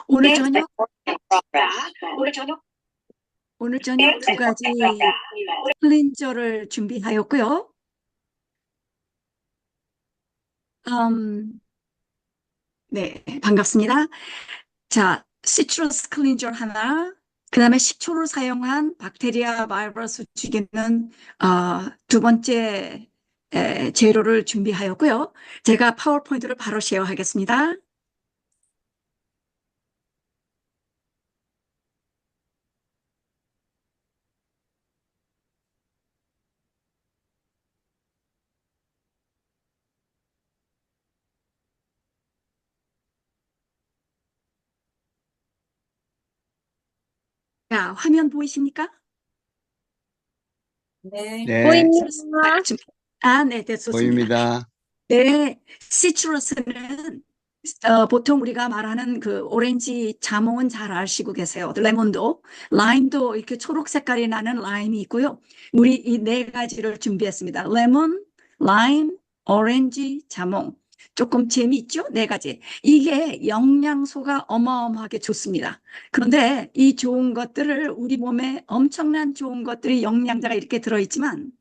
오늘 저녁, 오늘 저녁 두 가지 클렌저를 준비하였고요. 음, 네, 반갑습니다. 자, 시트러스 클렌저 하나, 그 다음에 식초를 사용한 박테리아 바이러스 죽이는 두 번째 재료를 준비하였고요. 제가 파워포인트를 바로 쉐어하겠습니다. 자, 화면 보이십니까? 네, 네, 보입니다. 네, 됐습니다. 보입니다. 네, 시트러스는 보통 우리가 말하는 그 오렌지 자몽은 잘 아시고 계세요. 레몬도, 라임도 이렇게 초록 색깔이 나는 라임이 있고요. 우리 이 네 가지를 준비했습니다. 레몬, 라임, 오렌지, 자몽. 조금 재미있죠? 네 가지. 이게 영양소가 어마어마하게 좋습니다. 그런데 이 좋은 것들을 우리 몸에 엄청난 좋은 것들이 영양제가 이렇게 들어있지만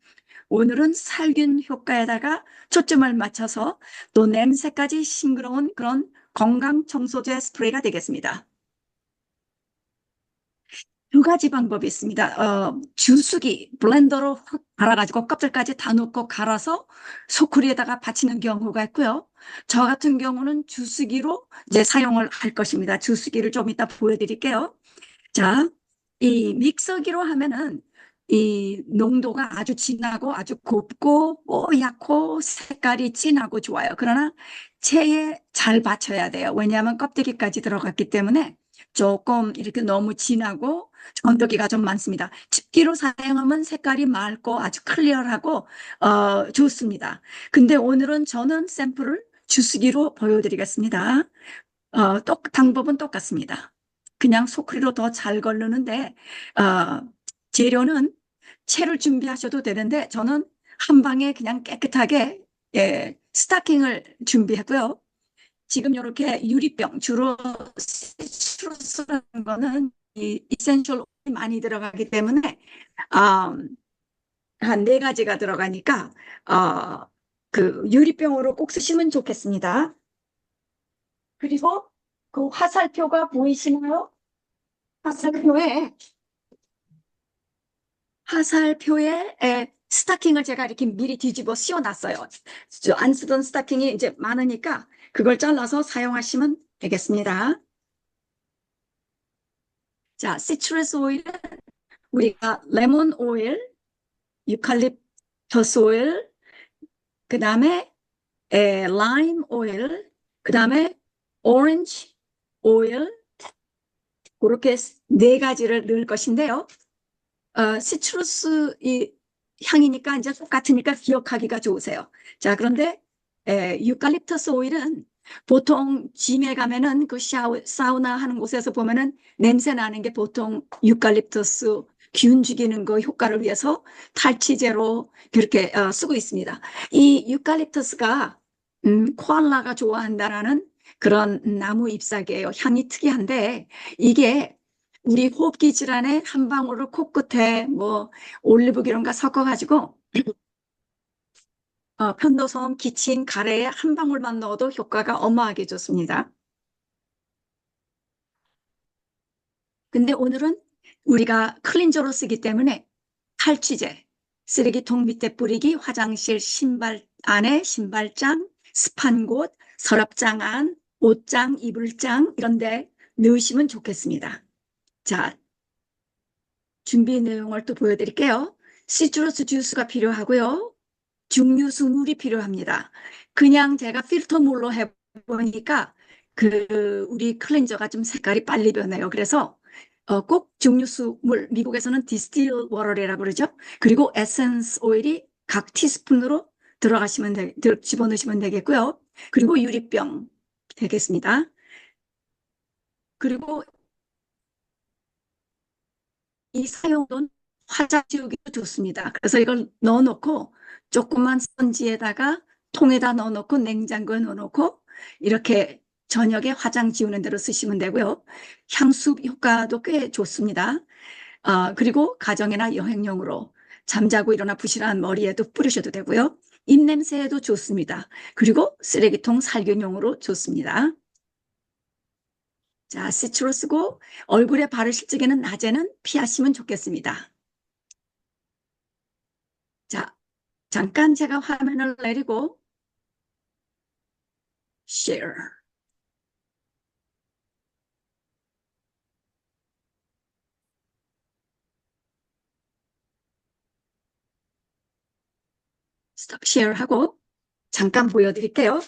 오늘은 살균 효과에다가 초점을 맞춰서 또 냄새까지 싱그러운 그런 건강 청소제 스프레이가 되겠습니다. 두 가지 방법이 있습니다. 주스기, 블렌더로 확 갈아가지고 껍질까지 다 넣고 갈아서 소쿠리에다가 받치는 경우가 있고요. 저 같은 경우는 주스기로 이제 사용을 할 것입니다. 주스기를 좀 이따 보여드릴게요. 자, 이 믹서기로 하면은 이 농도가 아주 진하고 아주 곱고 뽀얗고 색깔이 진하고 좋아요. 그러나 체에 잘 받쳐야 돼요. 왜냐하면 껍데기까지 들어갔기 때문에 조금 이렇게 너무 진하고 건더기가 좀 많습니다. 집기로 사용하면 색깔이 맑고 아주 클리어하고 좋습니다. 근데 오늘은 저는 샘플을 주스기로 보여드리겠습니다. 방법은 똑같습니다. 그냥 소쿠리로 더 잘 걸르는데, 재료는 채를 준비하셔도 되는데, 저는 한 방에 그냥 깨끗하게, 스타킹을 준비했고요. 지금 이렇게 유리병, 주로 쓰는 거는 이 이센셜 오일이 많이 들어가기 때문에, 한 네 가지가 들어가니까, 그 유리병으로 꼭 쓰시면 좋겠습니다. 그리고 그 화살표가 보이시나요? 화살표에, 스타킹을 제가 이렇게 미리 뒤집어 씌워놨어요. 안 쓰던 스타킹이 이제 많으니까 그걸 잘라서 사용하시면 되겠습니다. 자, 시트러스 오일은 우리가 레몬 오일, 유칼립터스 오일, 그 다음에 라임 오일, 그 다음에 오렌지 오일, 그렇게 네 가지를 넣을 것인데요. 시트러스 이 향이니까 이제 똑같으니까 기억하기가 좋으세요. 자, 그런데 유칼립터스 오일은 보통 짐에 가면은 그 사우나 하는 곳에서 보면은 냄새 나는 게 보통 유칼립터스 균 죽이는 거 효과를 위해서 탈취제로 그렇게 쓰고 있습니다. 이 유칼립터스가 코알라가 좋아한다라는 그런 나무 잎사귀예요. 향이 특이한데 이게 우리 호흡기 질환에 한 방울을 코끝에 뭐 올리브 기름과 섞어가지고 편도소음, 기침, 가래에 한 방울만 넣어도 효과가 어마하게 좋습니다. 근데 오늘은 우리가 클린저로 쓰기 때문에 탈취제, 쓰레기통 밑에 뿌리기, 화장실 신발 안에 신발장, 습한 곳, 서랍장 안, 옷장, 이불장 이런 데 넣으시면 좋겠습니다. 자, 준비 내용을 또 보여드릴게요. 시트러스 주스가 필요하고요. 증류수 물이 필요합니다. 그냥 제가 필터 물로 해보니까 우리 클렌저가 좀 색깔이 빨리 변해요. 그래서 꼭 증류수 물, 미국에서는 디스틸 워터라고 그러죠. 그리고 에센스 오일이 각 티스푼으로 집어넣으시면 되겠고요. 그리고 유리병 되겠습니다. 그리고 이 사용은 화장 지우기도 좋습니다. 그래서 이걸 넣어놓고 조그만 스펀지에다가 통에다 넣어놓고 냉장고에 넣어놓고 이렇게 저녁에 화장 지우는 대로 쓰시면 되고요. 향수 효과도 꽤 좋습니다. 그리고 가정이나 여행용으로 잠자고 일어나 부실한 머리에도 뿌리셔도 되고요. 입냄새에도 좋습니다. 그리고 쓰레기통 살균용으로 좋습니다. 자, 시트러스고 얼굴에 바르실 적에는 낮에는 피하시면 좋겠습니다. 자, 잠깐 제가 화면을 내리고 share. 스톱 쉐어하고 잠깐 보여드릴게요.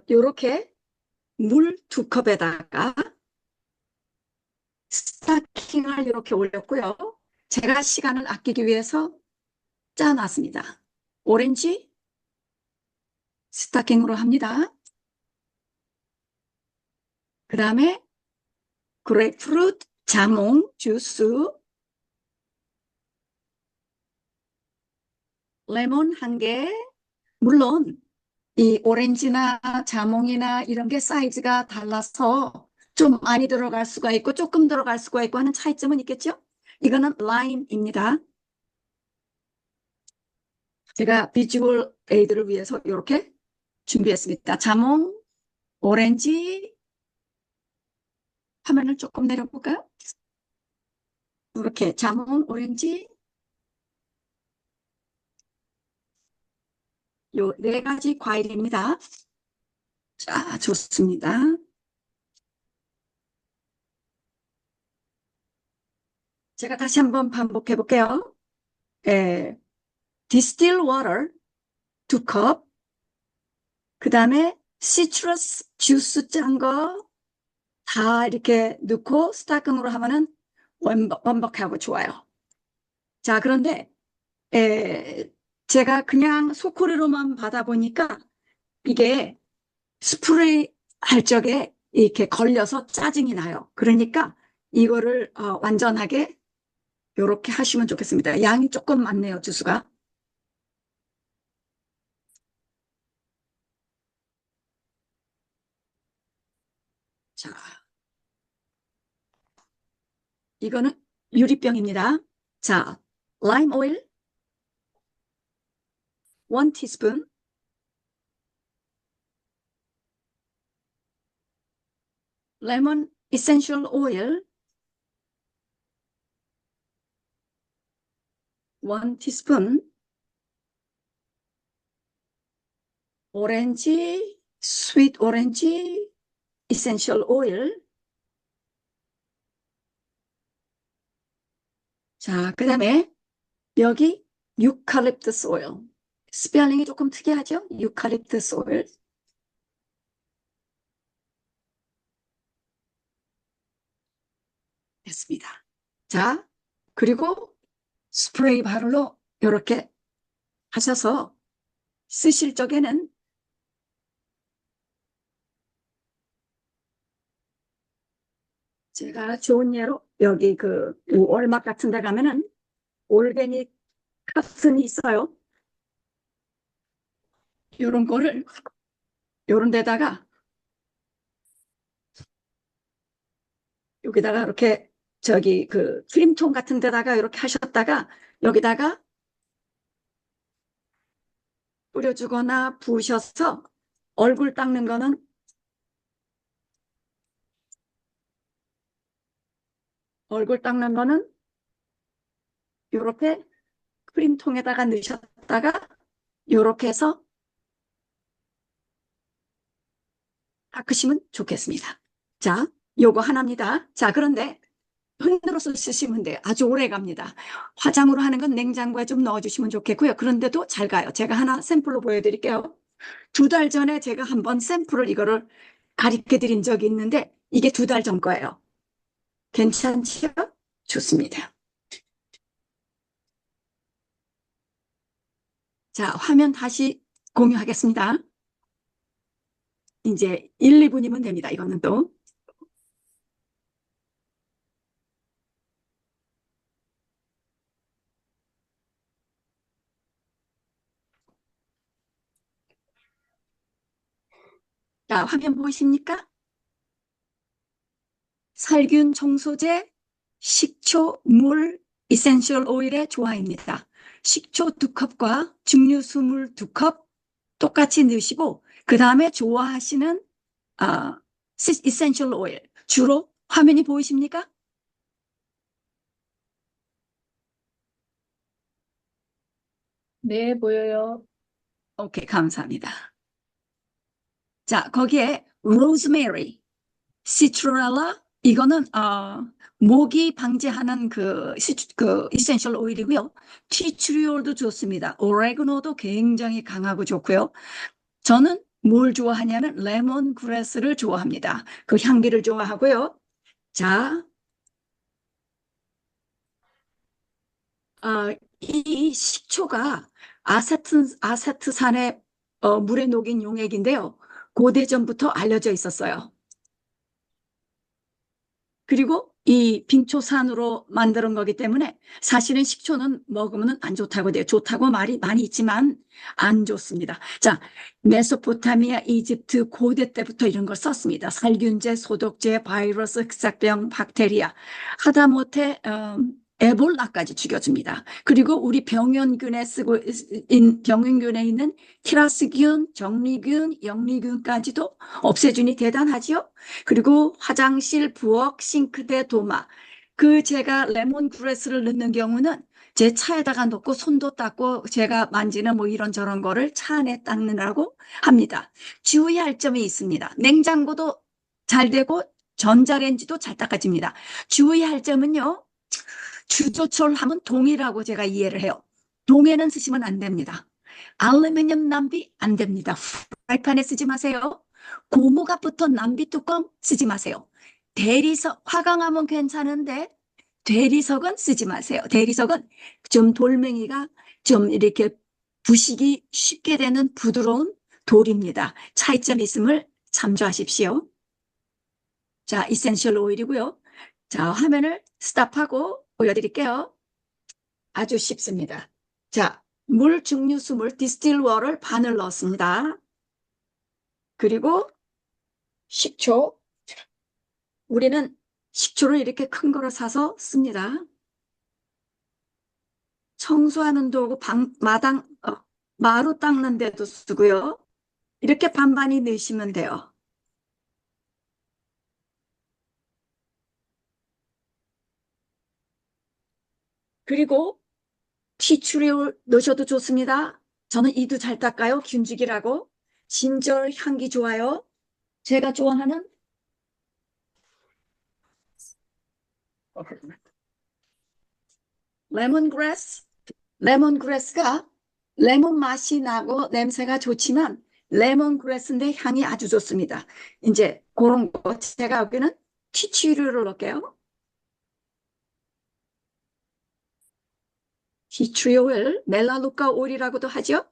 요렇게 물 2컵에다가 스타킹을 이렇게 올렸고요. 제가 시간을 아끼기 위해서 짜놨습니다. 오렌지 스타킹으로 합니다. 그 다음에 그레이프루트 자몽 주스, 레몬 1개. 물론 이 오렌지나 자몽이나 이런 게 사이즈가 달라서 좀 많이 들어갈 수가 있고 조금 들어갈 수가 있고 하는 차이점은 있겠죠? 이거는 라임입니다. 제가 비주얼 에이드를 위해서 이렇게 준비했습니다. 자몽, 오렌지, 화면을 조금 내려볼까요? 이렇게 자몽, 오렌지, 요 4가지 과일입니다. 자, 좋습니다. 제가 다시 한번 반복해 볼게요. 디스틸 워터 2컵, 그 다음에 시트러스 주스 짠 거 다 이렇게 넣고 스타킹으로 하면은 완벽하고 좋아요. 자, 그런데 에, 제가 그냥 소쿠리로만 받아보니까 이게 스프레이 할 적에 이렇게 걸려서 짜증이 나요. 그러니까 이거를 완전하게 이렇게 하시면 좋겠습니다. 양이 조금 많네요, 주스가. 자, 이거는 유리병입니다. 자, 라임 오일 1 티스푼, 레몬 이센셜 오일 1 티스푼, 오렌지, 스윗 오렌지 이센셜 오일. 자, 그 다음에 여기 유칼립투스 오일. 스펠링이 조금 특이하죠? 유칼립투스 오일 됐습니다. 자, 그리고 스프레이 바르로 이렇게 하셔서 쓰실 적에는 제가 좋은 예로 여기 그 월막 같은 데 가면은 올게닉 카튼이 있어요. 요런 거를 요런 데다가 여기다가 이렇게 저기 그 크림통 같은 데다가 이렇게 하셨다가 여기다가 뿌려주거나 부으셔서 얼굴 닦는 거는 얼굴 닦는 거는 요렇게 크림통에다가 넣으셨다가 요렇게 해서 닦으시면 좋겠습니다. 자, 요거 하나입니다. 자, 그런데 흔들어서 쓰시면 돼요. 아주 오래 갑니다. 화장으로 하는 건 냉장고에 좀 넣어주시면 좋겠고요. 그런데도 잘 가요. 제가 하나 샘플로 보여드릴게요. 2달 전에 제가 한번 샘플을 이거를 가르쳐 드린 적이 있는데 이게 2달 전 거예요. 괜찮지요? 좋습니다. 자, 화면 다시 공유하겠습니다. 이제 1, 2분이면 됩니다. 이거는 또. 자, 화면 보이십니까? 살균 청소제, 식초, 물, 이센셜 오일의 조화입니다. 식초 2컵과 증류수 물 2컵 똑같이 넣으시고 그 다음에 좋아하시는 아, 이센셜 오일 주로 화면이 보이십니까? 네, 보여요. 오케이, 감사합니다. 자, 거기에 로즈메리, 시트랄라 이거는 모기 방지하는 그 이센셜 오일이고요. 티트리올도 좋습니다. 오레가노도 굉장히 강하고 좋고요. 저는 뭘 좋아하냐면 레몬그라스를 좋아합니다. 그 향기를 좋아하고요. 자, 이 식초가 아세트산의 물에 녹인 용액인데요. 고대전부터 알려져 있었어요. 그리고 이 빙초산으로 만드는 거기 때문에 사실은 식초는 먹으면 안 좋다고 돼요. 좋다고 말이 많이 있지만 안 좋습니다. 자, 메소포타미아, 이집트 고대 때부터 이런 걸 썼습니다. 살균제, 소독제, 바이러스, 흑사병, 박테리아 하다못해 에볼라까지 죽여줍니다. 그리고 우리 병원균에 있는 티라스균, 정리균, 영리균까지도 없애주니 대단하지요? 그리고 화장실, 부엌, 싱크대, 도마. 제가 레몬그레스를 넣는 경우는 제 차에다가 넣고 손도 닦고 제가 만지는 뭐 이런저런 거를 차 안에 닦느라고 합니다. 주의할 점이 있습니다. 냉장고도 잘 되고 전자레인지도 잘 닦아집니다. 주의할 점은요. 주조철 하면 동이라고 제가 이해를 해요. 동에는 쓰시면 안 됩니다. 알루미늄 남비 안 됩니다. 프라이팬에 쓰지 마세요. 고무가 붙은 남비 뚜껑 쓰지 마세요. 대리석, 화강암은 괜찮은데 대리석은 쓰지 마세요. 대리석은 좀 돌멩이가 좀 이렇게 부식이 쉽게 되는 부드러운 돌입니다. 차이점이 있음을 참조하십시오. 자, 이센셜 오일이고요. 자, 화면을 스탑하고 보여드릴게요. 아주 쉽습니다. 자, 물 증류수 물 디스틸 워를 반을 넣었습니다. 그리고 식초. 우리는 식초를 이렇게 큰 거로 사서 씁니다. 청소하는 도구, 마당, 마루 닦는 데도 쓰고요. 이렇게 반반이 넣으시면 돼요. 그리고 티추리올 넣으셔도 좋습니다. 저는 이도 잘 닦아요. 균직이라고. 진절 향기 좋아요. 제가 좋아하는 레몬그래스. 레몬그래스가 레몬 맛이 나고 냄새가 좋지만 레몬그래스인데 향이 아주 좋습니다. 이제 그런 거 제가 여기는 티추리올을 넣을게요. 티트리오일, 멜라루카 오일이라고도 하죠.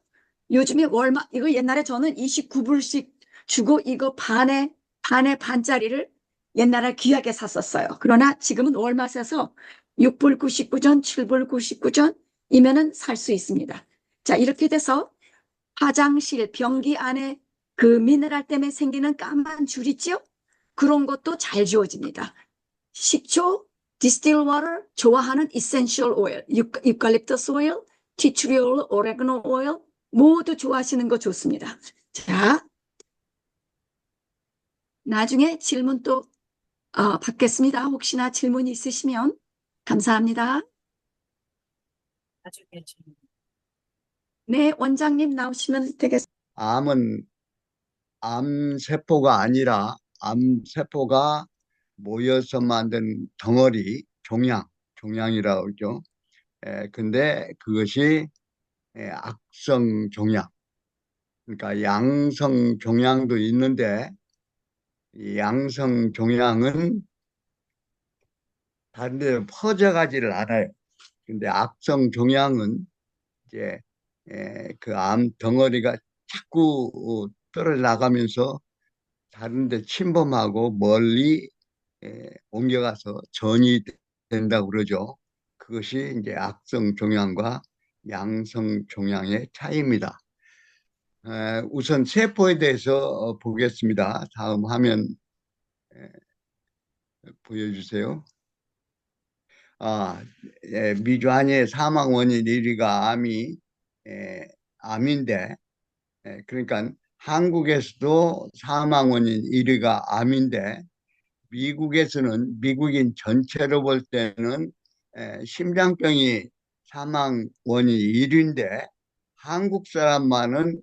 요즘에 이거 옛날에 저는 29불씩 주고 이거 반에 반짜리를 옛날에 귀하게 샀었어요. 그러나 지금은 월마트에서 6불 99전, 7불 99전이면은 살 수 있습니다. 자, 이렇게 돼서 화장실 변기 안에 그 미네랄 때문에 생기는 까만 줄 있죠? 그런 것도 잘 지워집니다. 식초, 디스틸 워터, 좋아하는 이센셜 오일, 유칼립터스 오일, 티트리올, 오레가노 오일 모두 좋아하시는 거 좋습니다. 자, 나중에 질문 또 받겠습니다. 혹시나 질문 있으시면 감사합니다. 나중에 좀. 네, 원장님 나오시면 되겠습니다. 암은 암세포가 아니라 암세포가 모여서 만든 덩어리, 종양이라고 그러죠. 근데 그것이 악성 종양, 그러니까 양성 종양도 있는데 이 양성 종양은 다른 데로 퍼져가지를 않아요. 근데 악성 종양은 이제 그 암 덩어리가 자꾸 떨어져 나가면서 다른 데 침범하고 멀리 옮겨가서 전이 된다고 그러죠. 그것이 이제 악성 종양과 양성 종양의 차이입니다. 우선 세포에 대해서 보겠습니다. 다음 화면 에, 보여주세요. 아, 미주한의 사망 원인 1위가 암인데, 그러니까 한국에서도 사망 원인 1위가 암인데, 미국에서는 미국인 전체로 볼 때는 심장병이 사망 원인 1위인데, 한국 사람만은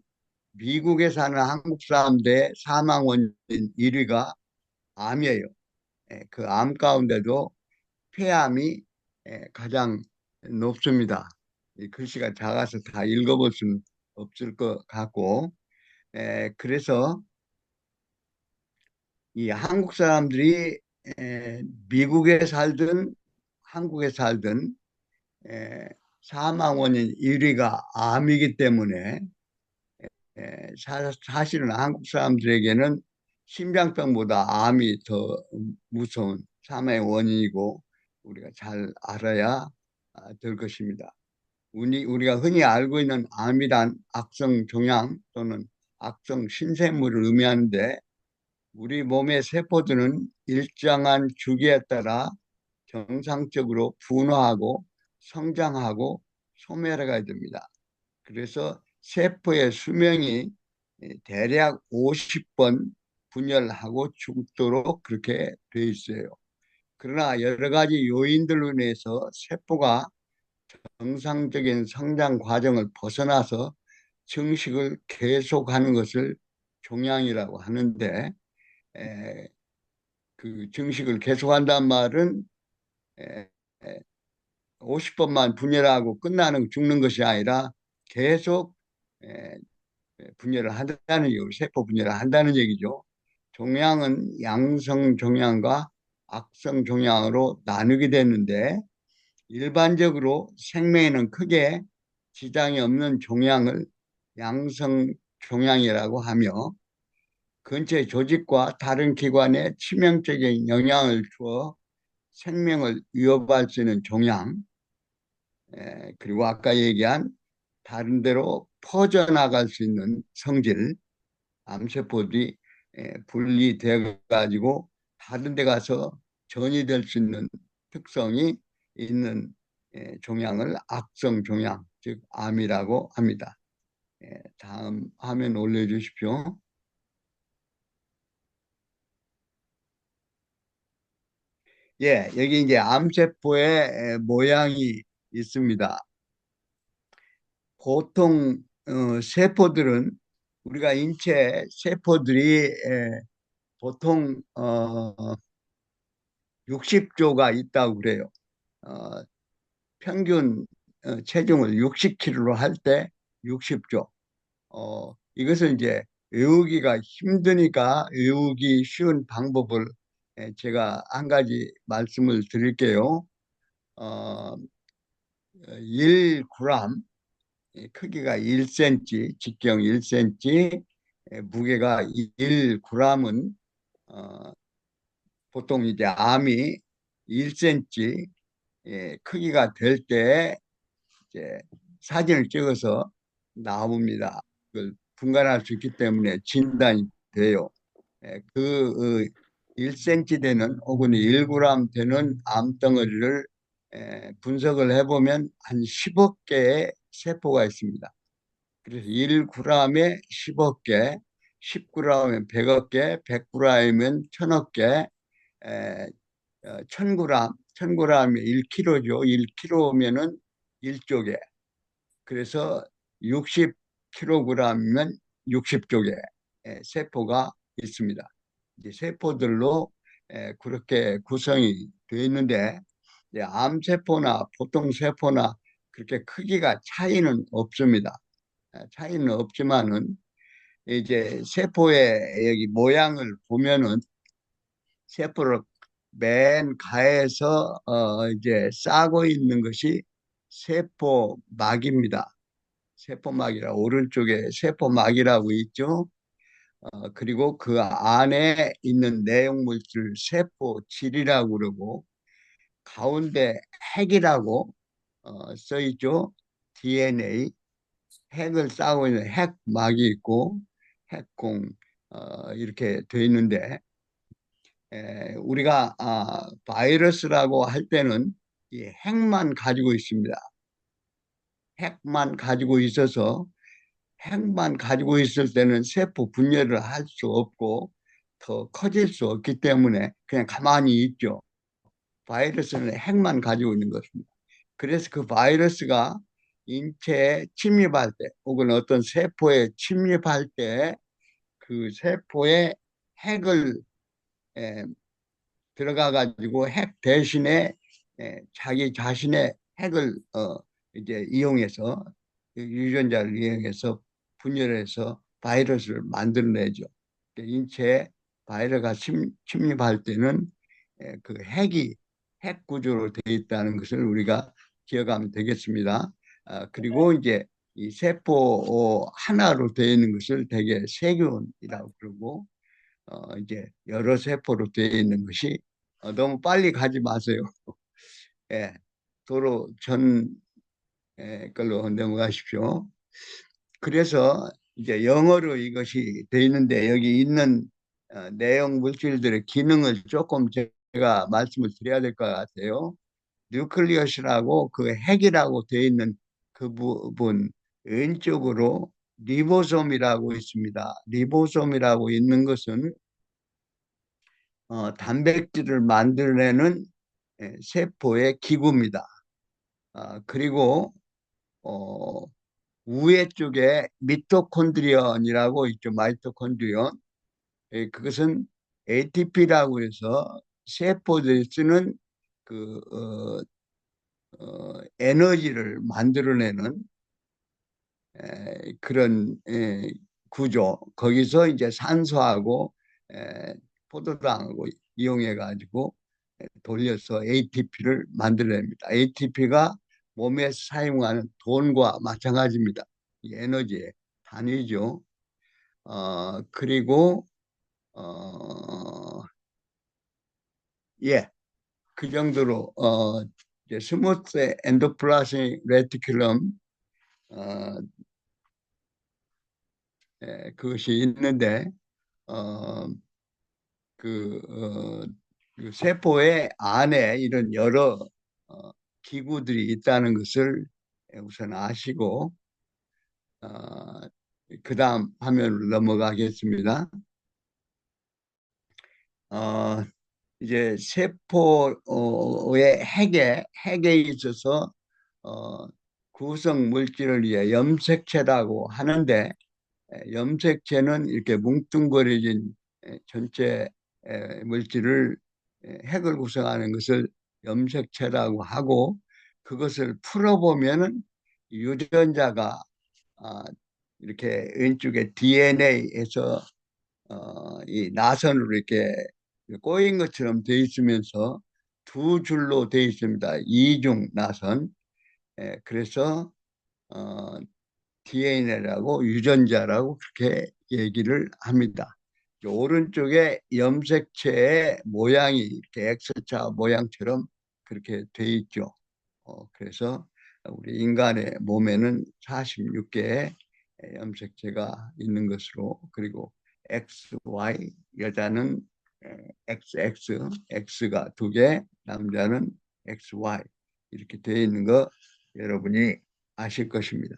미국에 사는 한국 사람들의 사망 원인 1위가 암이에요. 그 암 가운데도 폐암이 가장 높습니다. 이 글씨가 작아서 다 읽어볼 수는 없을 것 같고, 그래서 이 한국 사람들이 미국에 살든 한국에 살든 사망 원인 1위가 암이기 때문에 사실은 한국 사람들에게는 심장병보다 암이 더 무서운 사망의 원인이고 우리가 잘 알아야 될 것입니다. 우리가 흔히 알고 있는 암이란 악성 종양 또는 악성 신생물을 의미하는데 우리 몸의 세포들은 일정한 주기에 따라 정상적으로 분화하고 성장하고 소멸해가야 됩니다. 그래서 세포의 수명이 대략 50번 분열하고 죽도록 그렇게 돼 있어요. 그러나 여러 가지 요인들로 인해서 세포가 정상적인 성장 과정을 벗어나서 증식을 계속하는 것을 종양이라고 하는데 에, 그 증식을 계속한다는 말은 에, 에, 50번만 분열하고 끝나는 죽는 것이 아니라 계속 에, 분열을 한다는 얘기고 세포 분열을 한다는 얘기죠. 종양은 양성 종양과 악성 종양으로 나누게 되는데 일반적으로 생명에는 크게 지장이 없는 종양을 양성 종양이라고 하며 근처의 조직과 다른 기관에 치명적인 영향을 주어 생명을 위협할 수 있는 종양, 그리고 아까 얘기한 다른 데로 퍼져나갈 수 있는 성질, 암세포들이 분리돼 가지고 다른 데 가서 전이될 수 있는 특성이 있는 종양을 악성 종양, 즉 암이라고 합니다. 다음 화면 올려주십시오. 예, 여기 이제 암세포의 모양이 있습니다. 보통 세포들은 우리가 인체 세포들이 보통 60조가 있다고 그래요. 어, 평균 체중을 60kg로 할 때 60조. 이것을 이제 외우기가 힘드니까 외우기 쉬운 방법을 제가 한 가지 말씀을 드릴게요. 어, 1g, 크기가 1cm, 직경 1cm, 무게가 1g은 보통 이제 암이 1cm 크기가 될 때 이제 사진을 찍어서 나옵니다. 그걸 분간할 수 있기 때문에 진단이 돼요. 그 1cm 되는 혹은 1g 되는 암덩어리를 분석을 해보면 한 10억 개의 세포가 있습니다. 그래서 1g에 10억 개, 10g이면 100억 개, 100g이면 1000억 개, 1000g, 1000g이면 1kg죠. 1kg면은 1조 개. 그래서 60kg이면 60조 개 세포가 있습니다. 이제 세포들로 그렇게 구성이 되어 있는데 암세포나 보통 세포나 그렇게 크기가 차이는 없습니다. 차이는 없지만은 이제 세포의 여기 모양을 보면은 세포를 맨 가에서 이제 싸고 있는 것이 세포막입니다. 세포막이라 오른쪽에 세포막이라고 있죠. 그리고 그 안에 있는 내용물질 세포질이라고 그러고 가운데 핵이라고 써 있죠. DNA 핵을 쌓고 있는 핵막이 있고 핵공 이렇게 돼 있는데 우리가 바이러스라고 할 때는 이 핵만 가지고 있습니다. 핵만 가지고 있어서 핵만 가지고 있을 때는 세포 분열을 할 수 없고 더 커질 수 없기 때문에 그냥 가만히 있죠. 바이러스는 핵만 가지고 있는 것입니다. 그래서 그 바이러스가 인체에 침입할 때 혹은 어떤 세포에 침입할 때 그 세포에 핵을 에, 들어가 가지고 핵 대신에 자기 자신의 핵을 이제 이용해서 유전자를 이용해서 분열해서 바이러스를 만들어내죠. 인체에 바이러스가 침입할 때는 그 핵 구조로 되어 있다는 것을 우리가 기억하면 되겠습니다. 그리고 이제 이 세포 하나로 되어 있는 것을 대개 세균이라고 그러고 이제 여러 세포로 되어 있는 것이 너무 빨리 가지 마세요. 예, 도로 전 걸로 넘어가십시오. 그래서 이제 영어로 이것이 되어 있는데 여기 있는 내용 물질들의 기능을 조금 제가 말씀을 드려야 될 것 같아요. 뉴클리어스라고 그 핵이라고 되어 있는 그 부분 왼쪽으로 리보솜이라고 있습니다. 리보솜이라고 있는 것은 단백질을 만들어내는 세포의 기구입니다. 그리고 어, 우회 쪽에 미토콘드리언이라고 있죠. 마이토콘드리언. 그것은 ATP라고 해서 세포들이 쓰는 그 에너지를 만들어내는 그런 구조. 거기서 이제 산소하고 포도당하고 이용해 가지고 돌려서 ATP를 만들어냅니다. ATP가 몸에서 사용하는 돈과 마찬가지입니다. 이 에너지의 단위죠. 그리고 예, 그 정도로 이제 스무스 엔도플라스믹 레티큘럼 그것이 있는데 어, 그, 그 세포의 안에 이런 여러 어, 기구들이 있다는 것을 우선 아시고 그 다음 화면으로 넘어가겠습니다. 어, 이제 세포의 핵에 있어서 어, 구성 물질을 위해 염색체라고 하는데 염색체는 이렇게 뭉뚱그려진 전체 물질을 핵을 구성하는 것을 염색체라고 하고 그것을 풀어보면은 유전자가 이렇게 왼쪽에 DNA에서 이 나선으로 이렇게 꼬인 것처럼 되어 있으면서 두 줄로 되어 있습니다. 이중 나선. 그래서 DNA라고 유전자라고 그렇게 얘기를 합니다. 오른쪽에 염색체의 모양이 이렇게 X자 모양처럼 그렇게 돼 있죠. 그래서 우리 인간의 몸에는 46개의 염색체가 있는 것으로 그리고 XY 여자는 XX, X가 2개, 남자는 XY 이렇게 되어 있는 거 여러분이 아실 것입니다.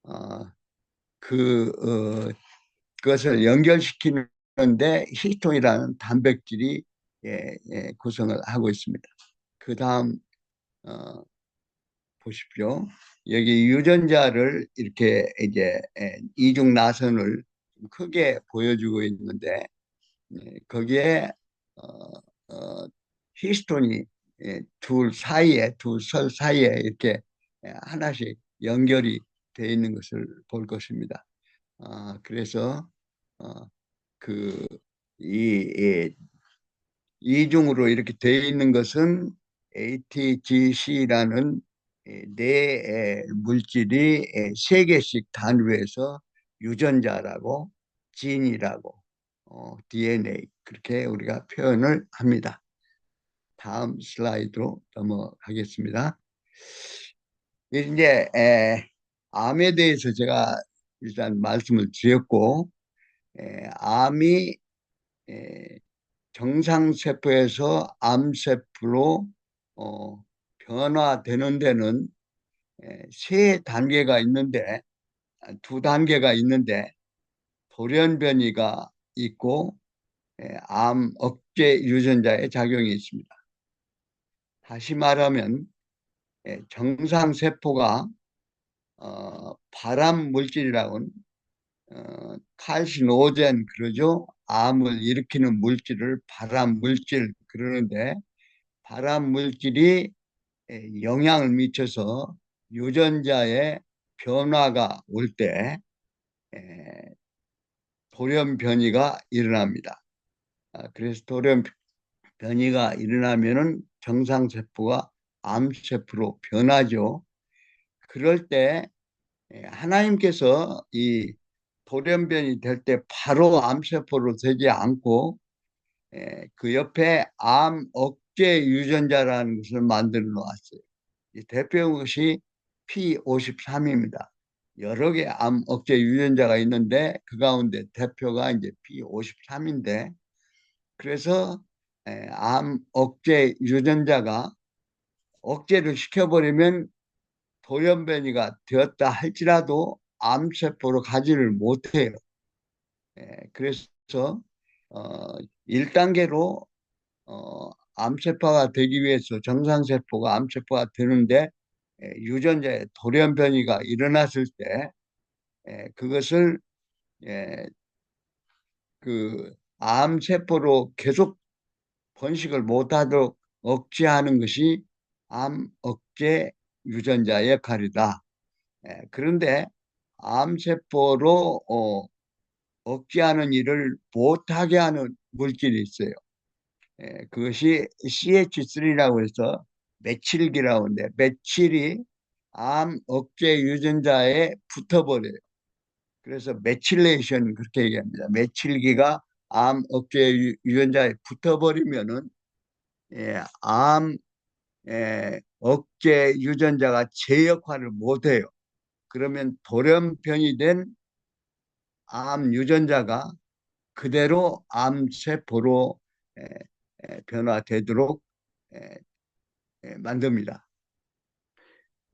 어, 그 그것을 연결시키는데 히스톤이라는 단백질이 구성을 하고 있습니다. 그 다음 보십시오. 여기 유전자를 이렇게 이제 이중 나선을 크게 보여주고 있는데 거기에 어, 히스톤이 두 설 사이에 이렇게 하나씩 연결이 되어 있는 것을 볼 것입니다. 그래서 어, 그, 이 이중으로 이렇게 되어 있는 것은 ATGC라는 네 물질이 세 개씩 단위해서 유전자라고 진이라고 DNA 그렇게 우리가 표현을 합니다. 다음 슬라이드로 넘어가겠습니다. 이제 암에 대해서 제가 일단 말씀을 드렸고, 암이 에, 정상세포에서 암세포로 변화되는 데는 세 단계가 있는데, 두 단계가 있는데, 돌연변이가 있고, 암 억제 유전자의 작용이 있습니다. 다시 말하면, 정상세포가 발암 물질이라고는 칼시노젠 그러죠. 암을 일으키는 물질을 발암 물질 그러는데 발암 물질이 영향을 미쳐서 유전자의 변화가 올 때 돌연변이가 일어납니다. 그래서 돌연변이가 일어나면은 정상세포가 암세포로 변하죠. 그럴 때 하나님께서 이 돌연변이 될 때 바로 암세포로 되지 않고 그 옆에 암 억제 유전자라는 것을 만들어 놓았어요. 이 대표 것이 P53입니다. 여러 개 암 억제 유전자가 있는데 그 가운데 대표가 이제 P53인데 그래서 암 억제 유전자가 억제를 시켜버리면 돌연변이가 되었다 할지라도 암세포로 가지를 못해요. 그래서 어, 1단계로 암세포가 되기 위해서 정상세포가 암세포가 되는데 유전자의 돌연변이가 일어났을 때 그것을 에, 그 암세포로 계속 번식을 못하도록 억제하는 것이 암 억제 유전자 역할이다. 그런데 암세포로 억제하는 일을 못하게 하는 물질이 있어요. 그것이 CH3라고 해서 메칠기라고 하는데 메칠이 암 억제 유전자에 붙어버려요. 그래서 메칠레이션 그렇게 얘기합니다. 메칠기가 암 억제 유전자에 붙어버리면은 암 억제 유전자가 제 역할을 못해요. 그러면 돌연변이 된 암 유전자가 그대로 암세포로 변화되도록 에, 만듭니다.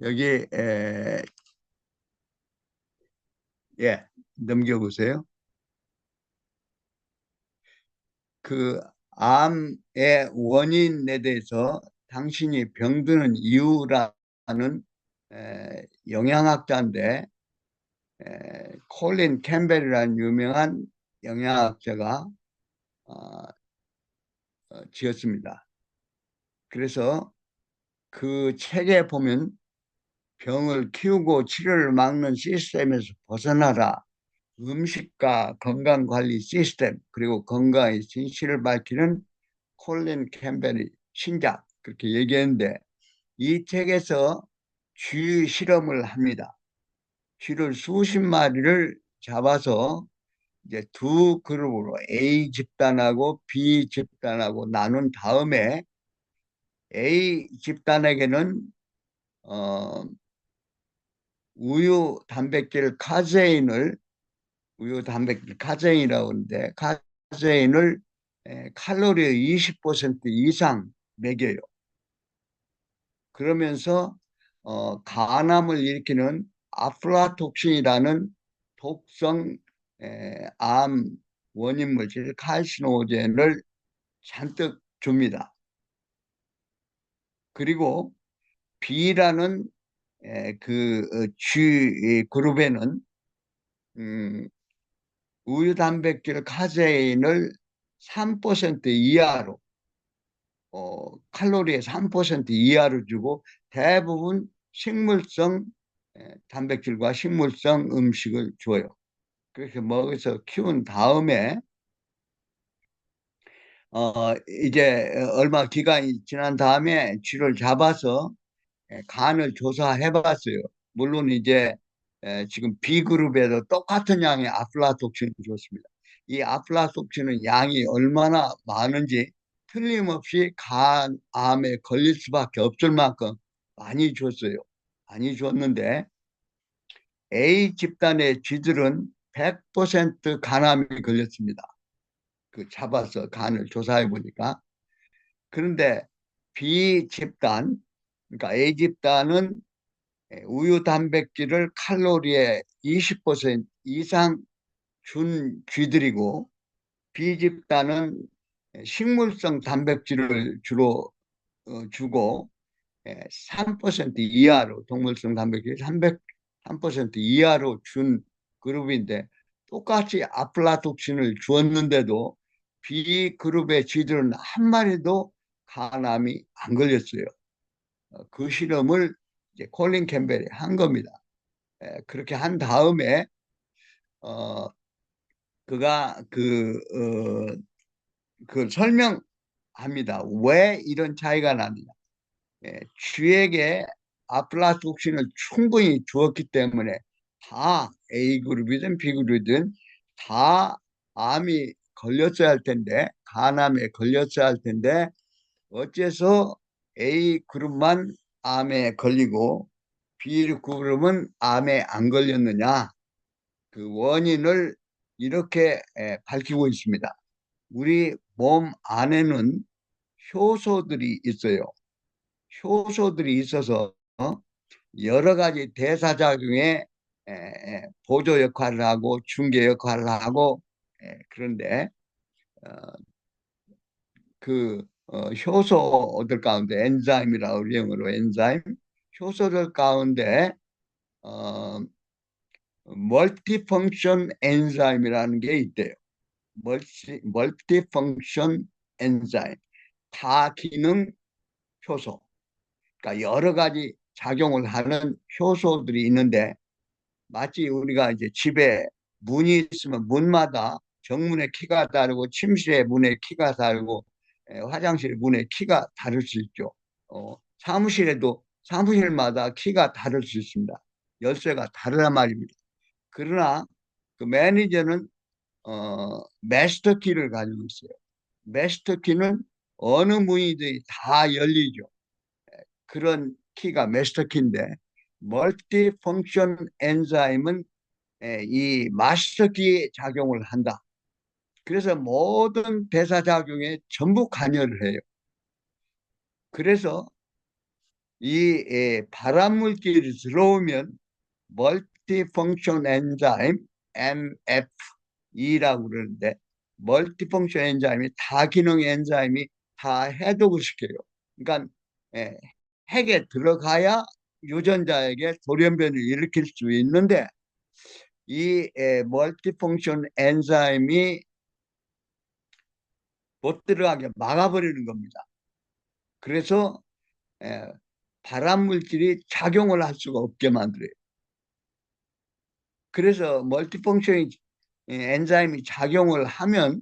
여기 예, 넘겨보세요. 그 암의 원인에 대해서 당신이 병드는 이유라는 영양학자인데 콜린 캠벨이라는 유명한 영양학자가 어, 지었습니다. 그래서 그 책에 보면 병을 키우고 치료를 막는 시스템에서 벗어나라. 음식과 건강관리 시스템 그리고 건강의 진실을 밝히는 콜린 캠벨이 신작 그렇게 얘기했는데 이 책에서 쥐 실험을 합니다. 쥐를 수십 마리를 잡아서 이제 두 그룹으로 A 집단하고 B 집단하고 나눈 다음에 A 집단에게는 어, 우유 단백질 카제인이라고 하는데 카제인을 칼로리의 20% 이상 먹여요. 그러면서 간암을 일으키는 아플라톡신이라는 독성 암 원인 물질 칼시노젠을 잔뜩 줍니다. 그리고 B라는 그 G 그룹에는 우유 단백질 카제인을 3% 이하로 칼로리의 3% 이하로 주고 대부분 식물성 단백질과 식물성 음식을 줘요. 그렇게 먹여서 키운 다음에 이제 얼마 기간이 지난 다음에 쥐를 잡아서 간을 조사해 봤어요. 물론 이제 지금 B그룹에도 똑같은 양의 아플라톡신을 줬습니다. 이 아플라톡신은 양이 얼마나 많은지 틀림없이 간암에 걸릴 수밖에 없을 만큼 많이 줬어요. 많이 줬는데 A 집단의 쥐들은 100% 간암이 걸렸습니다. 그 잡아서 간을 조사해 보니까. 그런데 B 집단, 그러니까 A 집단은 우유 단백질을 칼로리의 20% 이상 준 쥐들이고, B 집단은 식물성 단백질을 주로 주고 3% 이하로, 동물성 단백질 3% 이하로 준 그룹인데, 똑같이 아플라톡신을 주었는데도 B 그룹의 쥐들은 한 마리도 간암이 안 걸렸어요. 그 실험을 이제 콜린 캠벨이 한 겁니다. 그렇게 한 다음에 어, 그가 그 설명합니다. 왜 이런 차이가 나느냐. 쥐에게 아플라톡신을 충분히 주었기 때문에 다 A그룹이든 B그룹이든 다 암이 걸렸어야 할 텐데, 간암에 걸렸어야 할 텐데, 어째서 A그룹만 암에 걸리고 B그룹은 암에 안 걸렸느냐. 그 원인을 이렇게 밝히고 있습니다. 우리 몸 안에는 효소들이 있어요. 효소들이 있어서 여러 가지 대사작용에 보조 역할을 하고 중개 역할을 하고, 그런데 어, 효소들 가운데 엔자임이라고 영어로 엔자임, 효소들 가운데 어, 멀티펑션 엔자임이라는 게 있대요. 멀티펑션 엔자임, 다기능 효소. 그러니까 여러 가지 작용을 하는 효소들이 있는데, 마치 우리가 이제 집에 문이 있으면 문마다 정문의 키가 다르고 침실의 문의 키가 다르고 화장실 문의 키가 다를 수 있죠. 사무실에도 사무실마다 키가 다를 수 있습니다. 열쇠가 다르단 말입니다. 그러나 그 매니저는 마스터 키를 가지고 있어요. 마스터 키는 어느 문이든 다 열리죠. 그런 키가 마스터 키인데, 멀티 펑션 엔자임은 이 마스터 키 작용을 한다. 그래서 모든 대사작용에 전부 관여를 해요. 그래서 이 발암물질이 들어오면 멀티 펑션 엔자임 MFE라고 그러는데, 멀티 펑션 엔자임이 다기능 엔자임이 다 해독을 시켜요. 그러니까 핵에 들어가야 유전자에게 돌연변을 일으킬 수 있는데, 이 멀티펑션 엔자임이 못 들어가게 막아버리는 겁니다. 그래서 발암 물질이 작용을 할 수가 없게 만들어요. 그래서 멀티펑션 엔자임이 작용을 하면,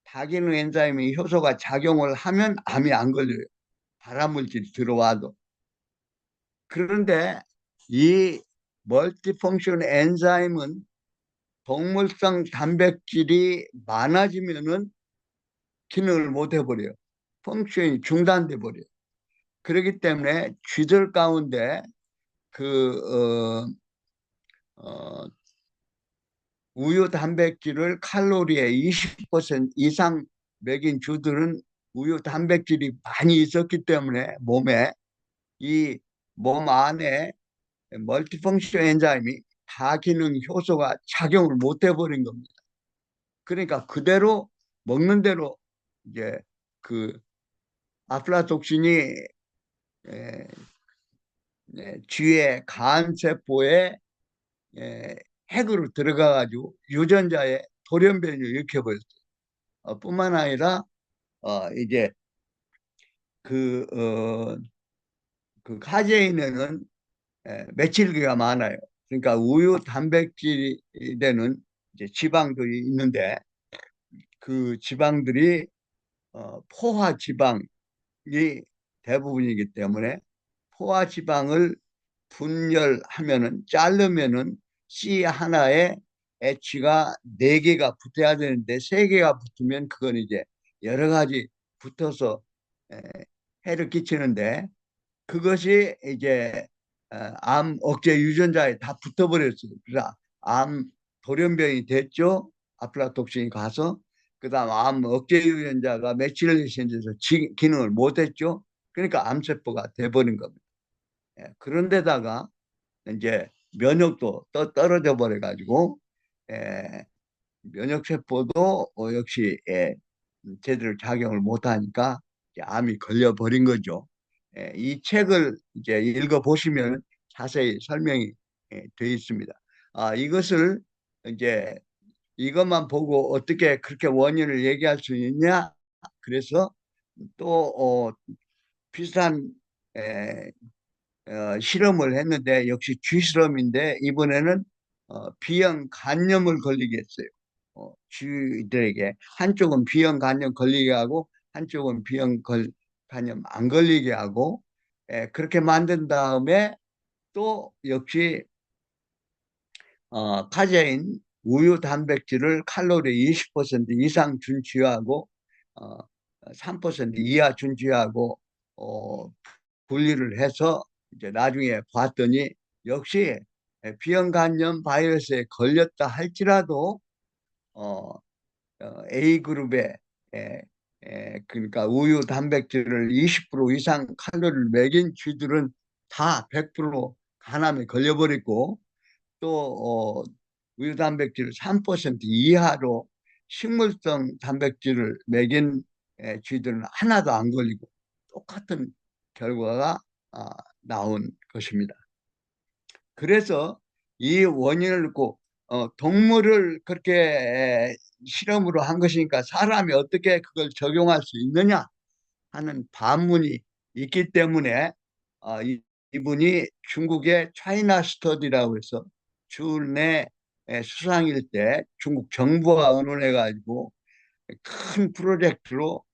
다기능 엔자임이 효소가 작용을 하면 암이 안 걸려요. 발암 물질이 들어와도. 그런데 이 멀티펑션 엔자임은 동물성 단백질이 많아지면은 기능을 못 해버려요. 펑션이 중단돼 버려요. 그렇기 때문에 쥐들 가운데 그 우유 단백질을 칼로리의 20% 이상 먹인 쥐들은 우유 단백질이 많이 있었기 때문에 몸에, 이 몸 안에 멀티펑션 엔자임이 다기능 효소가 작용을 못 해버린 겁니다. 그러니까 그대로 먹는 대로 이제 그 아플라톡신이 쥐의 간 세포에 핵으로 들어가가지고 유전자의 돌연변이를 일으켜버렸어요. 뿐만 아니라 이제 그, 어, 그 카제인에는 메칠기가 많아요. 그러니까 우유 단백질이 되는 이제 지방들이 있는데, 그 지방들이 포화 지방이 대부분이기 때문에, 포화 지방을 분열하면은, 자르면은 씨 하나에 H가 4개가 붙어야 되는데 3개가 붙으면 그건 이제 여러 가지 붙어서 에, 해를 끼치는데, 그것이 이제 암 억제 유전자에 다 붙어버렸어요. 그래서 암 돌연변이 됐죠. 아플라톡신이 가서. 그다음 암 억제 유전자가 매칠레이션돼서 기능을 못했죠. 그러니까 암세포가 돼버린 겁니다. 그런데다가 이제 면역도 떨어져 버려 가지고 면역 세포도 역시 제대로 작용을 못 하니까 암이 걸려 버린 거죠. 이 책을 이제 읽어 보시면 자세히 설명이 되어 있습니다. 이것을 이제 이것만 보고 어떻게 그렇게 원인을 얘기할 수 있냐? 그래서 또 비슷한 에, 실험을 했는데 역시 쥐실험인데 이번에는 비형 간염을 걸리게 했어요. 쥐들에게 한쪽은 비형 간염 걸리게 하고 한쪽은 간염 안 걸리게 하고 그렇게 만든 다음에 또 역시 카제인 우유 단백질을 칼로리 20% 이상 준취하고 어, 3% 이하 준취하고 어, 분리를 해서 이제 나중에 봤더니 역시 비형 간염 바이러스에 걸렸다 할지라도 어, A그룹에 그러니까 우유 단백질을 20% 이상 칼로리를 먹인 쥐들은 다 100% 간암에 걸려버렸고 또 우유 단백질 3% 이하로 식물성 단백질을 먹인 쥐들은 하나도 안 걸리고 똑같은 결과가 아, 나온 것입니다. 그래서 이 원인을 놓고 동물을 그렇게 실험으로 한 것이니까 사람이 어떻게 그걸 적용할 수 있느냐 하는 반문이 있기 때문에 이분이 중국의 차이나 스터디라고 해서 주내 수상일 때 중국 정부와 의논해 가지고 큰 프로젝트로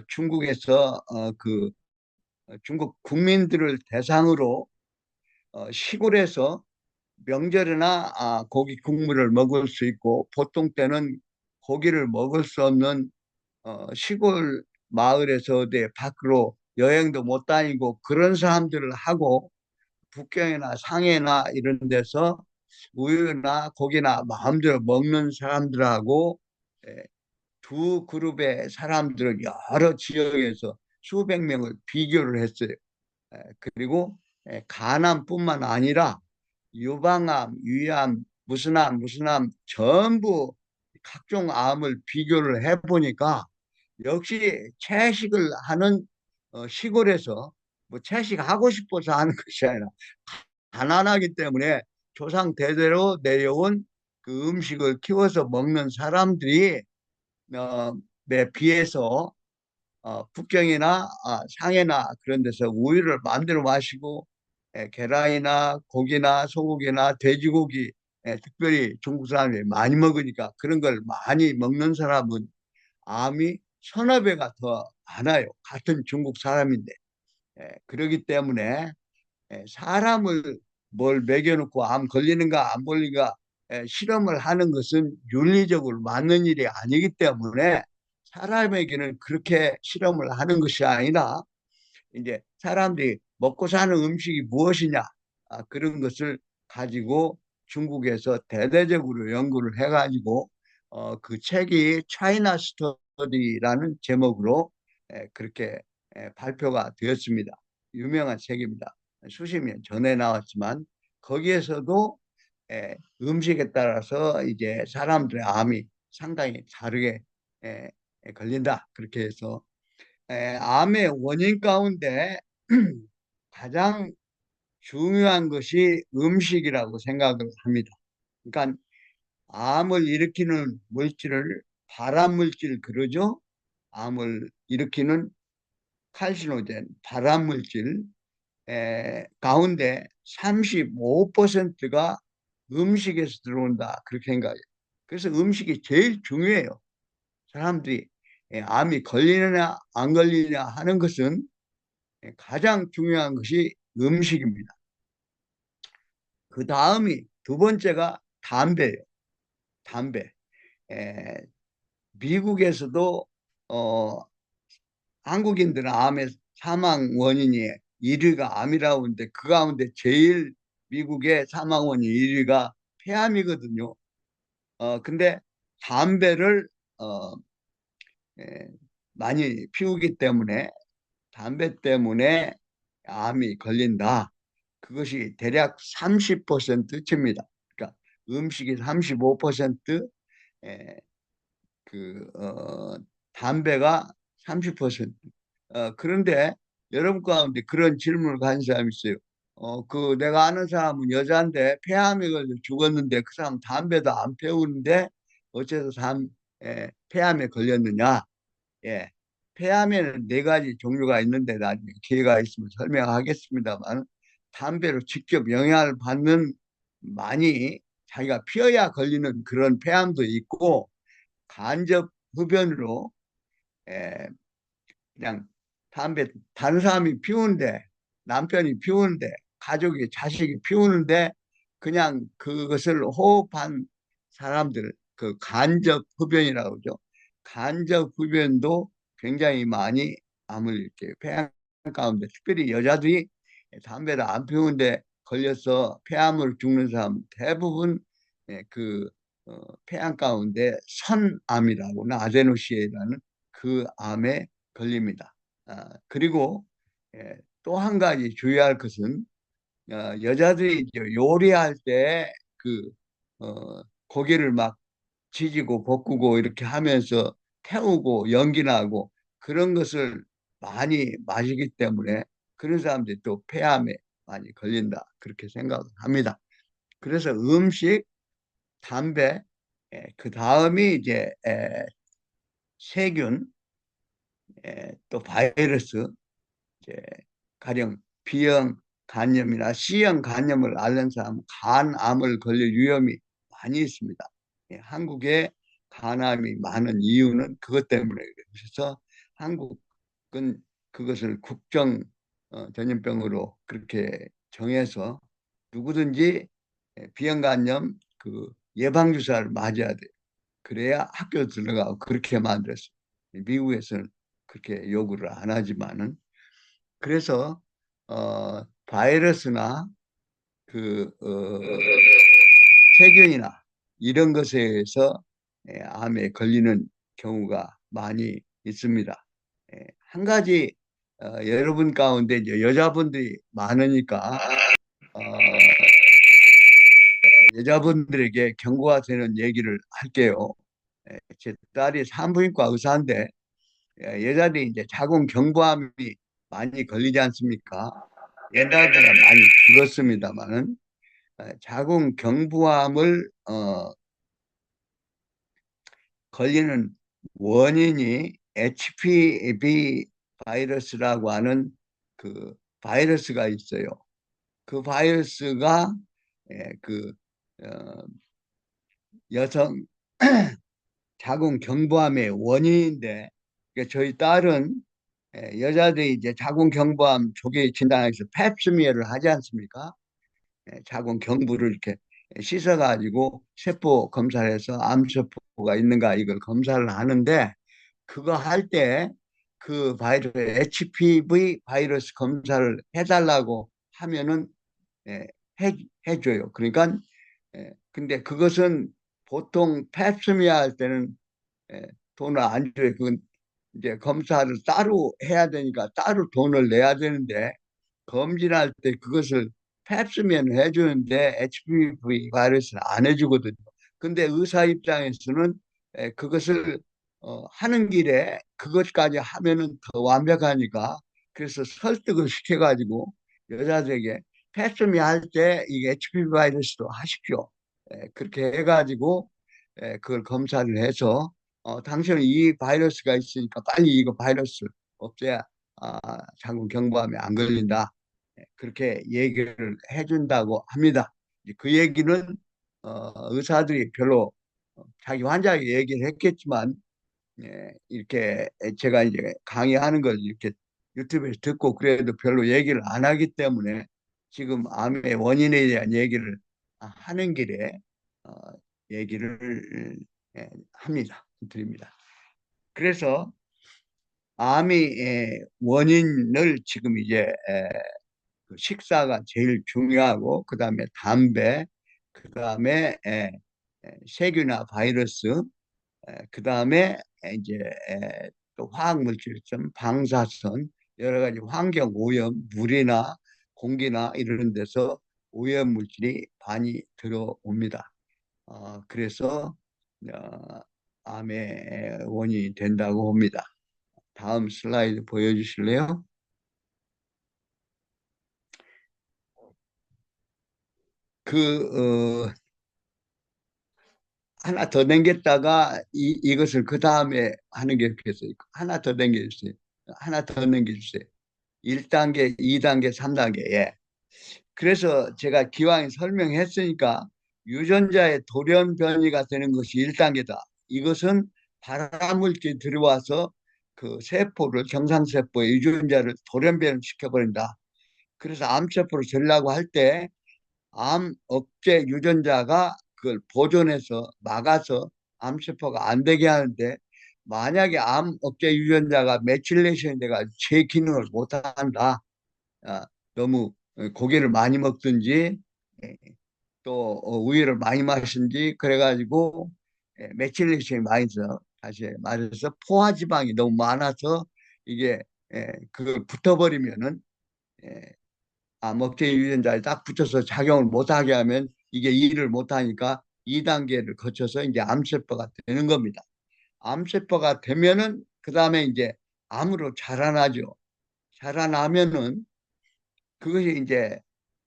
중국에서 그 중국 국민들을 대상으로 시골에서 명절이나 고기 국물을 먹을 수 있고 보통 때는 고기를 먹을 수 없는 시골 마을에서 어디 밖으로 여행도 못 다니고 그런 사람들을 하고 북경이나 상해나 이런 데서 우유나 고기나 마음대로 먹는 사람들하고 예, 두 그룹의 사람들을 여러 지역에서 수백 명을 비교를 했어요. 그리고 간암뿐만 아니라 유방암, 위암, 무슨 암 전부 각종 암을 비교를 해보니까 역시 채식을 하는 시골에서 뭐 채식하고 싶어서 하는 것이 아니라 가난하기 때문에 조상 대대로 내려온 그 음식을 키워서 먹는 사람들이 어, 에 비해서 북경이나 상해나 그런 데서 우유를 마음대로 마시고 계란이나 고기나 소고기나 돼지고기 특별히 중국 사람이 많이 먹으니까 그런 걸 많이 먹는 사람은 암이 서너 배가 더 많아요. 같은 중국 사람인데. 그러기 때문에 사람을 뭘 먹여놓고 암 걸리는가 안 걸리는가 실험을 하는 것은 윤리적으로 맞는 일이 아니기 때문에 사람에게는 그렇게 실험을 하는 것이 아니라 이제 사람들이 먹고 사는 음식이 무엇이냐 그런 것을 가지고 중국에서 대대적으로 연구를 해가지고 그 책이 차이나 스터디라는 제목으로 그렇게 발표가 되었습니다. 유명한 책입니다. 수십 년 전에 나왔지만 거기에서도 음식에 따라서 이제 사람들의 암이 상당히 다르게 걸린다. 그렇게 해서 암의 원인 가운데 가장 중요한 것이 음식이라고 생각을 합니다. 그러니까 암을 일으키는 물질을 발암 물질 그러죠? 암을 일으키는 칼시노젠 발암 물질 가운데 35%가 음식에서 들어온다 그렇게 생각해요. 그래서 음식이 제일 중요해요. 사람들이 암이 걸리느냐 안 걸리느냐 하는 것은 가장 중요한 것이 음식입니다. 그 다음이 두 번째가 담배예요. 담배. 에, 미국에서도 어, 한국인들은 암의 사망 원인이 1위가 암이라고 하는데 그 가운데 제일 미국의 사망원이 1위가 폐암이거든요. 근데 담배를 어, 예, 많이 피우기 때문에 담배 때문에 암이 걸린다. 그것이 대략 30%쯤니다. 그러니까 음식이 35%, 에, 담배가 30%. 그런데 여러분 가운데 그런 질문을 가진 사람이 있어요. 내가 아는 사람은 여자인데 폐암에 걸려 죽었는데 그 사람 담배도 안 피우는데 어째서 폐암에 걸렸느냐? 예. 폐암에는 네 가지 종류가 있는데 나중에 기회가 있으면 설명하겠습니다만 담배로 직접 영향을 받는 많이 자기가 피워야 걸리는 그런 폐암도 있고 간접 흡연으로 예, 그냥 담배 다른 사람이 피우는데 남편이 피우는데 가족이 자식이 피우는데 그냥 그것을 호흡한 사람들 그 간접 흡연이라고 그러죠. 간접 흡연도 굉장히 많이 암을 이렇게 폐암 가운데 특별히 여자들이 담배를 안 피우는데 걸려서 폐암으로 죽는 사람 대부분 폐암 가운데 선암이라고나 아데노시에라는 그 암에 걸립니다. 그리고 또 한 가지 주의할 것은 여자들이 이제 요리할 때 고기를 막 지지고 볶고 이렇게 하면서 태우고 연기 나고 그런 것을 많이 마시기 때문에 그런 사람들이 또 폐암에 많이 걸린다 그렇게 생각합니다. 그래서 음식, 담배, 그 다음이 이제 세균, 또 바이러스, 이제 가령 B형 간염이나 C형 간염을 앓는 사람은 간암을 걸릴 위험이 많이 있습니다. 한국에 간암이 많은 이유는 그것 때문에 그래요. 그래서 한국은 그것을 국정 전염병으로 그렇게 정해서 누구든지 B형 간염 그 예방 주사를 맞아야 돼요. 그래야 학교 들어가고 그렇게 만들었어요. 미국에서는 그렇게 요구를 안 하지만은 그래서 바이러스나 그 세균이나 이런 것에 의해서 암에 걸리는 경우가 많이 있습니다. 한 가지 여러분 가운데 이제 여자분들이 많으니까 어, 여자분들에게 경고가 되는 얘기를 할게요. 제 딸이 산부인과 의사인데 여자들이 이제 자궁 경부암이 많이 걸리지 않습니까? 옛날보다 많이 줄었습니다만은 자궁 경부암을 걸리는 원인이 HPV 바이러스라고 하는 그 바이러스가 있어요. 그 바이러스가 예, 그 어, 여성 자궁 경부암의 원인인데 그러니까 저희 딸은 여자들이 이제 자궁 경부암 조기 진단에서 팹스미어를 하지 않습니까? 자궁 경부를 이렇게 씻어가지고 세포 검사를 해서 암세포가 있는가 이걸 검사를 하는데 그거 할 때 그 바이러스 HPV 바이러스 검사를 해달라고 하면은 예, 해줘요. 그러니까 근데 그것은 보통 팹스미어 할 때는 예, 돈을 안 줘요. 그건 이제 검사를 따로 해야 되니까 따로 돈을 내야 되는데 검진할 때 그것을 팹스면 해주는데 HPV 바이러스는 안 해주거든요. 근데 의사 입장에서는 그것을 하는 길에 그것까지 하면은 더 완벽하니까 그래서 설득을 시켜가지고 여자들에게 팹스미 할 때 이 HPV 바이러스도 하십시오. 그렇게 해가지고 그걸 검사를 해서 당신은 이 바이러스가 있으니까 빨리 이거 바이러스 없애야 자궁 경부암에 안 걸린다. 그렇게 얘기를 해준다고 합니다. 그 얘기는 의사들이 별로 자기 환자에게 얘기를 했겠지만 이렇게 제가 이제 강의하는 걸 이렇게 유튜브에서 듣고 그래도 별로 얘기를 안 하기 때문에 지금 암의 원인에 대한 얘기를 하는 길에 어, 얘기를 합니다. 드립니다. 그래서 암이 원인을 지금 이제 그 식사가 제일 중요하고 그다음에 담배, 그다음에 세균이나 바이러스, 그다음에 이제 또 화학물질성, 방사선, 여러 가지 환경 오염, 물이나 공기나 이런 데서 오염 물질이 많이 들어옵니다. 그래서 어, 암의 원인이 된다고 봅니다. 다음 슬라이드 보여주실래요? 그 하나 더 남겼다가 이것을 그 다음에 하는 게 좋겠어요. 하나 더 남겨주세요. 하나 더 남겨주세요. 1단계, 2단계, 3단계. 예. 그래서 제가 기왕에 설명했으니까 유전자의 돌연 변이가 되는 것이 1단계다. 이것은 발암물질이 들어와서 그 세포를, 정상세포의 유전자를 돌연 변시켜버린다. 그래서 암세포를 들라고 할 때 암 억제 유전자가 그걸 보존해서 막아서 암세포가 안 되게 하는데, 만약에 암 억제 유전자가 메틸레이션이 돼가지고 제 기능을 못 한다. 아, 너무 고기를 많이 먹든지 또 우유를 많이 마신지 그래가지고 메틸레이션이 많이 서 다시 말해서 포화지방이 너무 많아서 이게 그걸 붙어버리면은 먹태 유전자에 딱 붙여서 작용을 못하게 하면 이게 일을 못하니까 2단계를 거쳐서 이제 암세포가 되는 겁니다. 암세포가 되면은 그 다음에 이제 암으로 자라나죠. 자라나면은 그것이 이제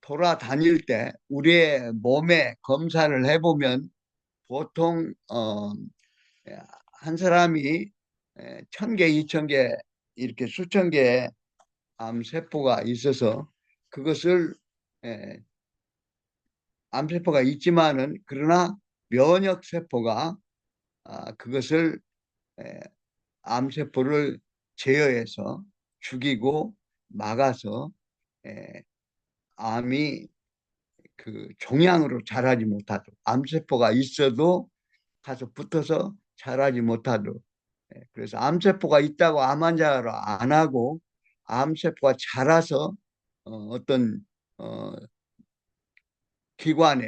돌아다닐 때 우리의 몸에 검사를 해보면 보통 한 사람이 1,000개, 2,000개 이렇게 수천 개의 암세포가 있어서 그것을 암세포가 있지만은 그러나 면역세포가 그것을 에, 암세포를 제어해서 죽이고 막아서 에, 암이 그 종양으로 자라지 못하도록, 암세포가 있어도 가서 붙어서 자라지 못하도록. 그래서 암세포가 있다고 암 환자를 안 하고 암세포가 자라서 어떤 어, 기관에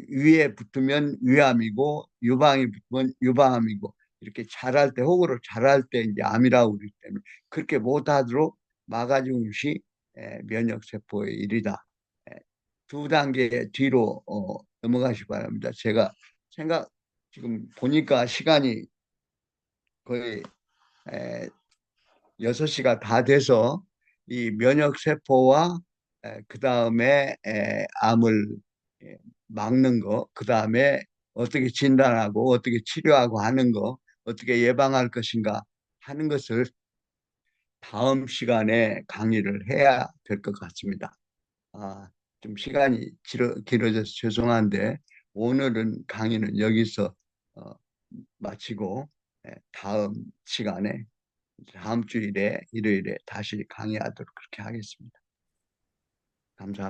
위에 붙으면 위암이고 유방이 붙으면 유방암이고 이렇게 자랄 때 호구로 자랄 때 이제 암이라고 그러기 때문에 그렇게 못하도록 막아주는 것이 면역 세포의 일이다. 에, 두 단계 뒤로 넘어가시 기 바랍니다. 제가 생각 지금 보니까 시간이 거의 6시가 다 돼서 이 면역 세포와 그 다음에 암을 에, 막는 거, 그 다음에 어떻게 진단하고 어떻게 치료하고 하는 거, 어떻게 예방할 것인가 하는 것을 다음 시간에 강의를 해야 될 것 같습니다. 아, 좀 시간이 길어져서 죄송한데 오늘은 강의는 여기서 어, 마치고 다음 시간에 다음 주일에 일요일에 다시 강의하도록 그렇게 하겠습니다. 감사합니다.